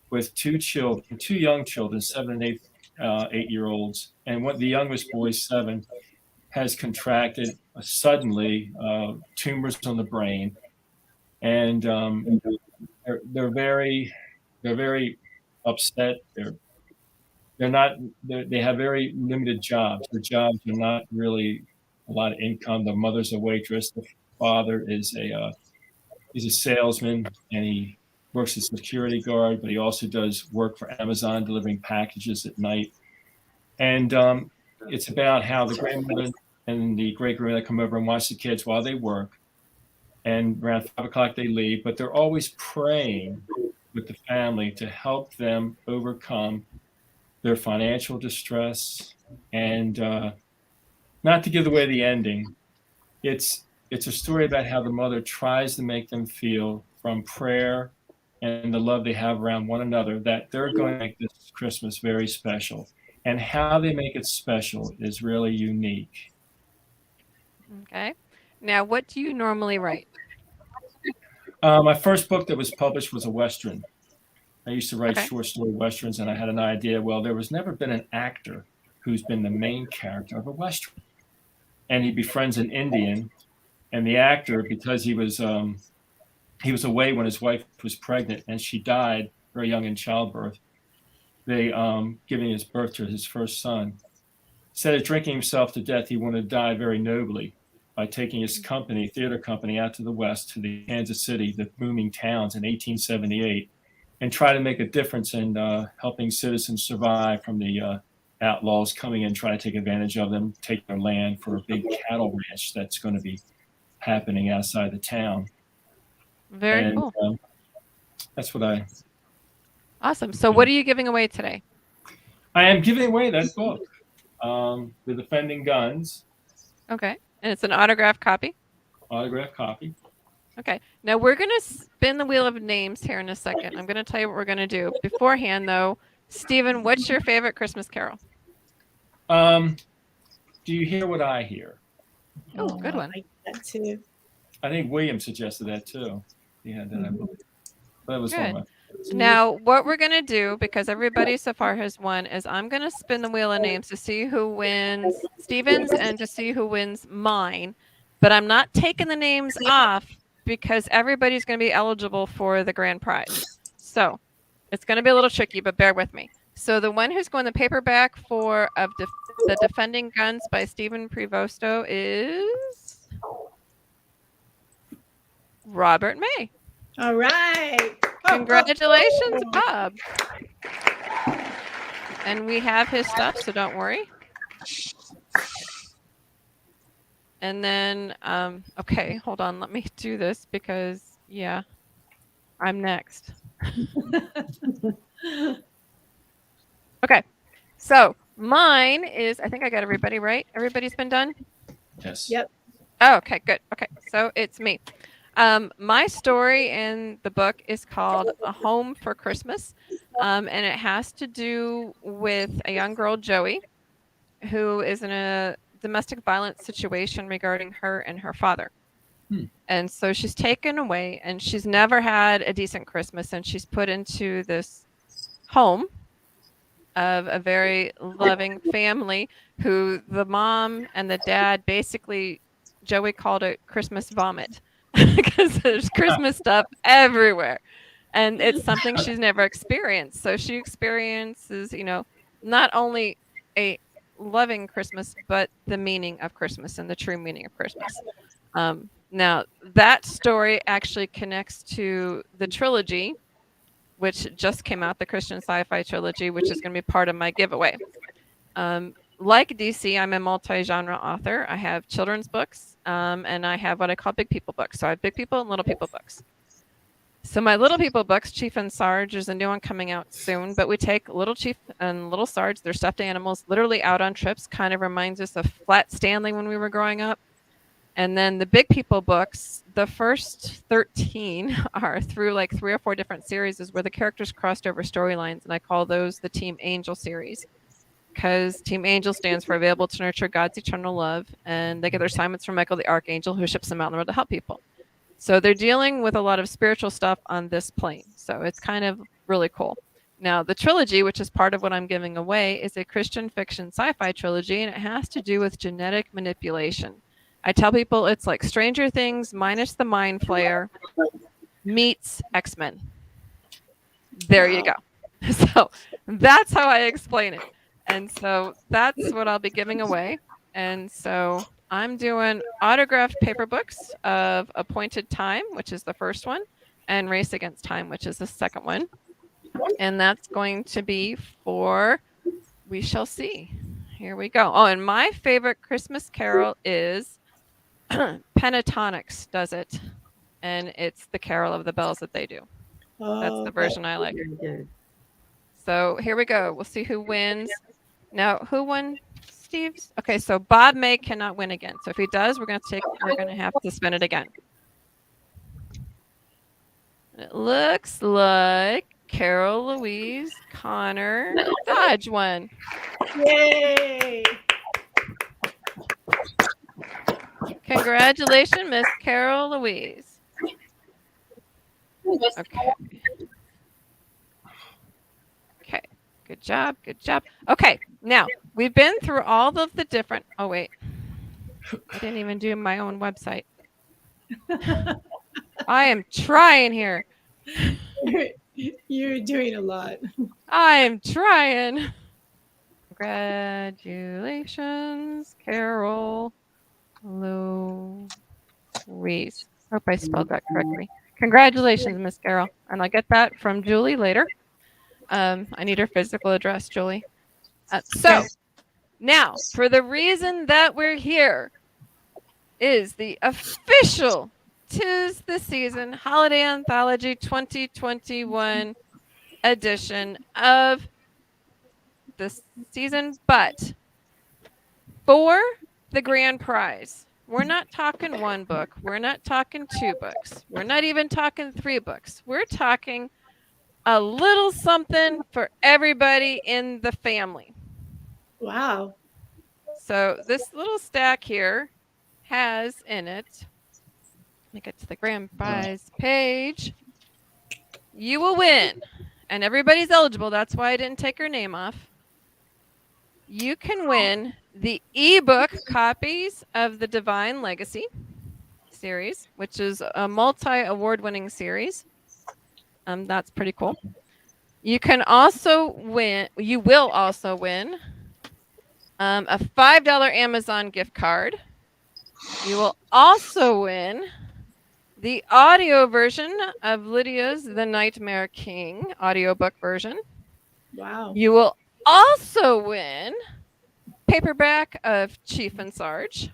Speaker 10: with 2 children, 2 young children, 7 and 8-year-olds. And the youngest boy, 7, has contracted suddenly tumors on the brain. And they're very upset. They have very limited jobs. Their jobs are not really a lot of income. The mother's a waitress. The father is he's a salesman, and he works as a security guard, but he also does work for Amazon, delivering packages at night. And it's about how the grandmother and the great-grandmother come over and watch the kids while they work. And around 5 o'clock they leave, but they're always praying with the family to help them overcome their financial distress. And not to give away the ending, it's a story about how the mother tries to make them feel, from prayer and the love they have around one another, that they're going to make this Christmas very special. And how they make it special is really unique.
Speaker 1: Okay. Now, what do you normally write?
Speaker 10: My first book that was published was a Western. I used to write
Speaker 1: Okay.
Speaker 10: short story Westerns, and I had an idea, well, there was never been an actor who's been the main character of a Western. And he befriends an Indian, and the actor, because he was away when his wife was pregnant and she died very young in childbirth, giving his birth to his first son. Instead of drinking himself to death, he wanted to die very nobly by taking his theater company, out to the West, to the Kansas City, the booming towns, in 1878, and try to make a difference in helping citizens survive from the outlaws coming in, trying to take advantage of them, take their land for a big cattle ranch that's going to be happening outside the town.
Speaker 1: Very cool.
Speaker 10: That's what I.
Speaker 1: Awesome. So, what are you giving away today?
Speaker 10: I am giving away that book, The Defending Guns.
Speaker 1: Okay. And it's an autographed copy?
Speaker 10: Autographed copy.
Speaker 1: Okay. Now, we're going to spin the wheel of names here in a second. I'm going to tell you what we're going to do. Beforehand, though, Stephen, what's your favorite Christmas carol?
Speaker 10: Do you hear what I hear?
Speaker 1: Oh, good one.
Speaker 2: I like that too.
Speaker 10: I think William suggested that too. He had that, I believe. That was
Speaker 1: Good.
Speaker 10: fun.
Speaker 1: Now, what we're going to do, because everybody so far has won, is I'm going to spin the wheel of names to see who wins Stephen's and to see who wins mine. But I'm not taking the names off because everybody's going to be eligible for the grand prize. So it's going to be a little tricky, but bear with me. So the one who's going the paperback for The Defending Guns by Stephen Prevosto is Robert May.
Speaker 2: All right.
Speaker 1: Congratulations, Bob. And we have his stuff, so don't worry. And then, okay, hold on. Let me do this because, yeah, I'm next. Okay, so mine is, I think I got everybody right. Everybody's been done?
Speaker 10: Yes.
Speaker 2: Yep.
Speaker 1: Oh, okay, good. Okay, so it's me. My story in the book is called A Home for Christmas, and it has to do with a young girl, Joey, who is in a domestic violence situation regarding her and her father. And so she's taken away, and she's never had a decent Christmas, and she's put into this home of a very loving family who the mom and the dad basically, Joey called it Christmas vomit. Because there's Christmas stuff everywhere, and it's something she's never experienced. So she experiences, not only a loving Christmas, but the meaning of Christmas and the true meaning of Christmas. Now, that story actually connects to the trilogy, which just came out, the Christian sci-fi trilogy, which is going to be part of my giveaway. Like DC, I'm a multi-genre author. I have children's books, and I have what I call big people books. So I have big people and little people books. So my little people books, Chief and Sarge, is a new one coming out soon. But we take Little Chief and Little Sarge, they're stuffed animals, literally out on trips. Kind of reminds us of Flat Stanley when we were growing up. And then the big people books, the first 13 are through like 3 or 4 different series where the characters crossed over storylines. And I call those the Team Angel series. Because Team Angel stands for Available to Nurture God's Eternal Love, and they get their assignments from Michael the Archangel, who ships them out in the world to help people. So they're dealing with a lot of spiritual stuff on this plane. So it's kind of really cool. Now, the trilogy, which is part of what I'm giving away, is a Christian fiction sci-fi trilogy, and it has to do with genetic manipulation. I tell people it's like Stranger Things minus the Mind Flayer meets X-Men. There you go. So that's how I explain it. And so that's what I'll be giving away. And so I'm doing autographed paper books of Appointed Time, which is the first one, and Race Against Time, which is the second one. And that's going to be for, we shall see. Here we go. Oh, and my favorite Christmas carol is Pentatonics does it. And it's the Carol of the Bells that they do. That's the version I like. So here we go. We'll see who wins. Now, who won Steve's? Okay, so Bob May cannot win again. So if he does, we're gonna have to spin it again. It looks like Carol Louise Connor Dodge won.
Speaker 2: Yay!
Speaker 1: Congratulations, Miss Carol Louise. Okay. Okay. Good job. Good job. Okay. Now, we've been through all of the different... Oh, wait. I didn't even do my own website. I am trying here.
Speaker 2: You're doing a lot.
Speaker 1: I am trying. Congratulations, Carol Louise. I hope I spelled that correctly. Congratulations, Miss Carol. And I'll get that from Julie later. I need her physical address, Julie. So now, for the reason that we're here, is the official "'Tis the Season" Holiday Anthology 2021 edition of the season. But for the grand prize, we're not talking one book. We're not talking two books. We're not even talking three books. We're talking a little something for everybody in the family.
Speaker 2: Wow.
Speaker 1: So this little stack here has in it, let me get to the grand prize page. You will win, and everybody's eligible. That's why I didn't take her name off. You can win the ebook copies of the Divine Legacy series, which is a multi-award-winning series. That's pretty cool. You can also win. You will also win a $5 Amazon gift card. You will also win the audio version of Lydia's The Nightmare King audiobook version.
Speaker 2: Wow.
Speaker 1: You will also win paperback of Chief and Sarge,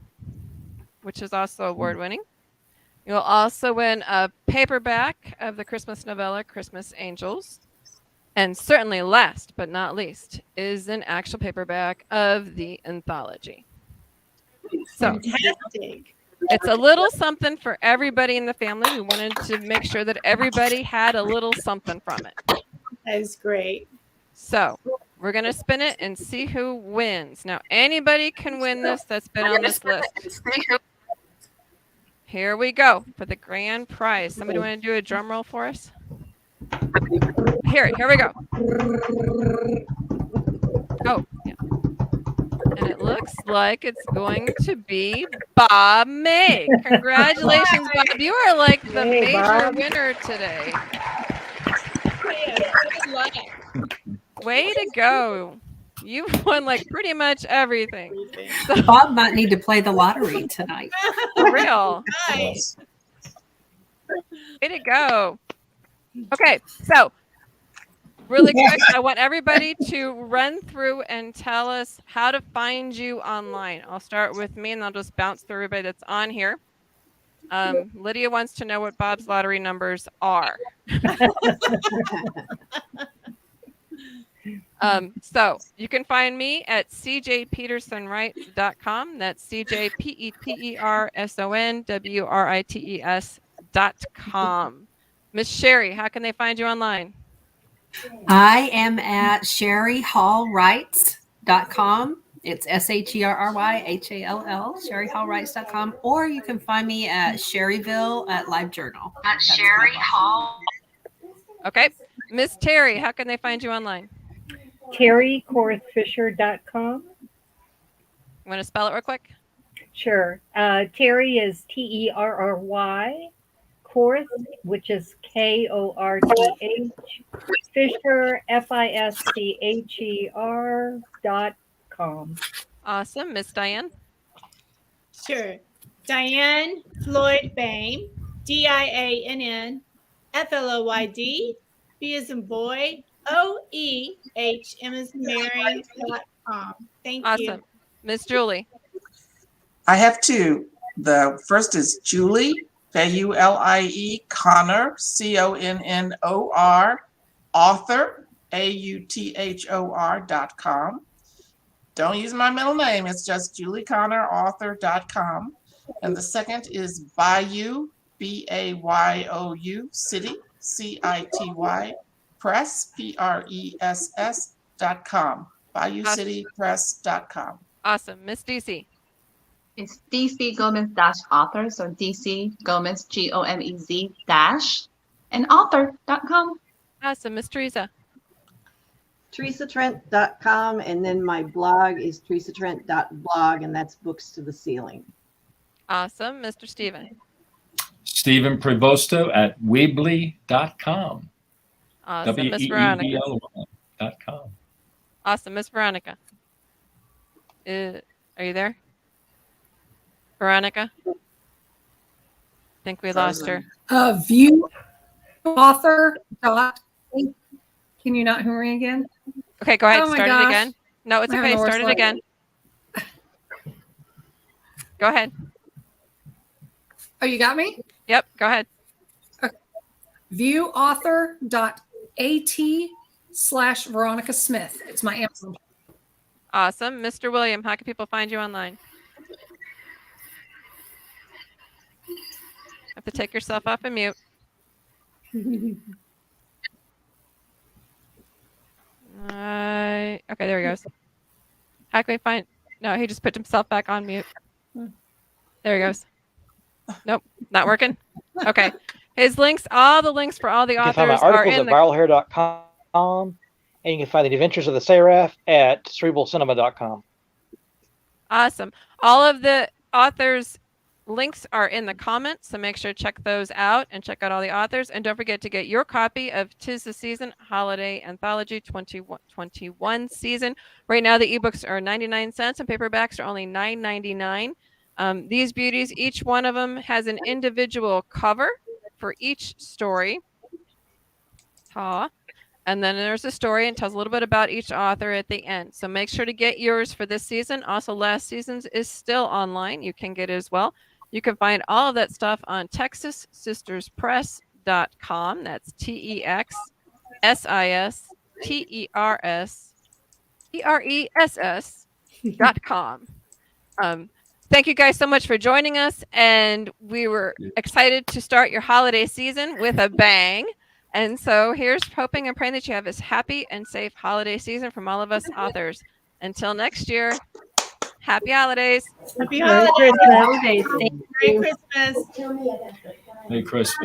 Speaker 1: which is also award-winning. You'll also win a paperback of the Christmas novella Christmas Angels. And certainly last but not least is an actual paperback of the anthology. So
Speaker 2: Fantastic.
Speaker 1: it's a little something for everybody in the family. We wanted to make sure that everybody had a little something from it.
Speaker 2: That is great.
Speaker 1: So we're going to spin it and see who wins. Now, anybody can win this that's been on this list. Here we go for the grand prize. Somebody want to do a drum roll for us? Here we go. Oh, yeah. And it looks like it's going to be Bob May. Congratulations, Bob. You are like the major
Speaker 5: Bob.
Speaker 1: winner today. Way to go. You've won like pretty much everything. So,
Speaker 4: Bob might need to play the lottery tonight.
Speaker 1: for real.
Speaker 2: Nice.
Speaker 1: Way to go. Okay, so really quick, I want everybody to run through and tell us how to find you online. I'll start with me and I'll just bounce through everybody that's on here. Lydia wants to know what Bob's lottery numbers are. So you can find me at cjpetersonwrites.com. That's cjpetersonwrites.com. Miss Sherry, how can they find you online?
Speaker 4: I am at sherryhallwrites.com. It's SHERRYHALL, sherryhallwrites.com. Or you can find me at Sherryville at LiveJournal.
Speaker 6: At Sherry Hall.
Speaker 1: Okay. Miss Terry, how can they find you online?
Speaker 5: TerryCorthFisher.com.
Speaker 1: You want to spell it real quick?
Speaker 5: Sure. Terry is TERRY. Korth, which is KORTH. Fisher, FISCHER.com.
Speaker 1: Awesome. Miss Diane?
Speaker 2: Sure. Diane Floyd Bain, DIANN FLOYD, B as in boy, OEH, M as in Mary.com. Thank you.
Speaker 1: Awesome. Miss Julie?
Speaker 3: I have two. The first is Julie, Julie Connor, CONNOR, author, AUTHOR.com. Don't use my middle name. It's just julieconnorauthor.com. And the second is Bayou, BAYOU, City, CITY, Press, PRESS.com. BayouCityPress.com.
Speaker 1: Awesome. Miss DC?
Speaker 6: It's DC Gomez author. So DC Gomez, GOMEZ and author.com.
Speaker 1: Awesome. Miss Teresa?
Speaker 8: TeresaTrent.com, and then my blog is teresatrent.blog, and that's Books to the Ceiling.
Speaker 1: Awesome. Mr. Steven?
Speaker 10: Stephen Prevosto at Weebly.com.
Speaker 1: Awesome. Miss Veronica?
Speaker 10: WEEBLY.com.
Speaker 1: Awesome. Miss Veronica? Are you there? Veronica? think we lost her.
Speaker 9: View author dot. Can you not hear me again?
Speaker 1: Okay, go ahead.
Speaker 9: Oh my
Speaker 1: Start it
Speaker 9: gosh.
Speaker 1: again. No, it's
Speaker 9: I'm
Speaker 1: okay.
Speaker 9: having the worst
Speaker 1: Start it
Speaker 9: luck.
Speaker 1: again. Go ahead.
Speaker 9: Oh, you got me?
Speaker 1: Yep, go ahead.
Speaker 9: Viewauthor.at/Veronica Smith. It's my Amazon.
Speaker 1: Awesome. Mr. William, how can people find you online? Have to take yourself off and mute. Okay, there he goes. How can we find? No, he just put himself back on mute. There he goes. Nope, not working. Okay. His links, all the links for all the
Speaker 7: You can find my
Speaker 1: authors are
Speaker 7: articles
Speaker 1: in
Speaker 7: at
Speaker 1: the.
Speaker 7: viralhair.com, and you can find the Adventures of the Seraph at cerebralcinema.com.
Speaker 1: Awesome. All of the authors' links are in the comments, so make sure to check those out and check out all the authors. And don't forget to get your copy of 'Tis the Season Holiday Anthology 2021 season. Right now, the ebooks are 99 cents and paperbacks are only $9.99. These beauties, each one of them has an individual cover for each story. And then there's a story and tells a little bit about each author at the end. So make sure to get yours for this season. Also, last season's is still online. You can get it as well. You can find all of that stuff on TexasSistersPress.com. That's TexasSistersPress.com. Thank you guys so much for joining us. And we were excited to start your holiday season with a bang. And so here's hoping and praying that you have this happy and safe holiday season from all of us authors. Until next year, happy holidays.
Speaker 2: Happy
Speaker 5: Merry
Speaker 2: holidays.
Speaker 5: Christmas.
Speaker 2: Merry Christmas.
Speaker 10: Merry Christmas.